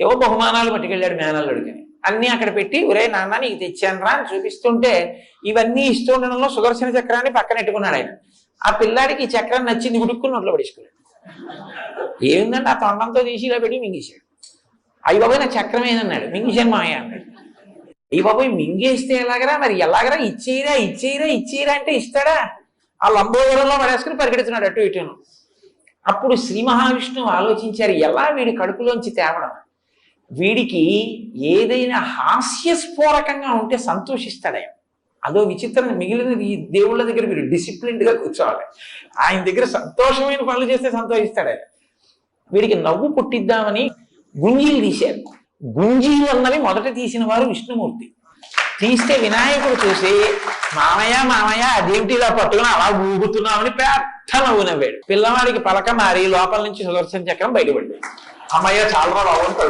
ఏవో బహుమానాలు పట్టుకెళ్ళాడు మేనల్లుడికి. అన్నీ అక్కడ పెట్టి ఒరే నాన్న నీకు తెచ్చాను రా అని చూపిస్తుంటే ఇవన్నీ ఇస్తూ ఉండడంలో సుదర్శన చక్రాన్ని పక్కనెట్టుకున్నాడు ఆయన. ఆ పిల్లాడికి ఈ చక్రం నచ్చింది, ఉడుక్కుని నోట్లో పడేసుకున్నాడు. ఏముందంటే ఆ తొండంతో తీసి ఇలా పెట్టి మింగేశాడు. అయ్యి బాబాయ్ నా చక్రం ఏదన్నాడు. మింగేశాను మామయ్య అన్నాడు. అయ్యి బాబాయ్ మింగేస్తే ఎలాగరా, మరి ఎలాగరా, ఇచ్చేయరా ఇచ్చేయరా ఇచ్చేయరా అంటే ఇస్తాడా? ఆ లంబోదరంలో పడేసుకుని పరిగెడుతున్నాడు అటు ఇటును. అప్పుడు శ్రీ మహావిష్ణువు ఆలోచించారు, ఎలా వీడి కడుపులోంచి తేవడం. వీడికి ఏదైనా హాస్యస్ఫోరకంగా ఉంటే సంతోషిస్తాడే. అదో విచిత్రం. మిగిలిన ఈ దేవుళ్ళ దగ్గర వీడు డిసిప్లిన్డ్గా కూర్చోవాలి. ఆయన దగ్గర సంతోషమైన పనులు చేస్తే సంతోషిస్తాడే. వీడికి నవ్వు పుట్టిద్దామని గుంజీలు తీశారు. గుంజీలు అన్నవి మొదట తీసిన వారు విష్ణుమూర్తి. తీస్తే వినాయకుడు చూసి మామయ్య మామయ్య అదేమిటి ఇలా పట్టుకుని అలా ఊగుతున్నామని పెద్ద నవ్వు నవ్వాడు. పిల్లవాడికి పలక మారి లోపల నుంచి సుదర్శన చక్రం బయటపడింది. అమ్మయ్య చాలా బాగుంటాడు.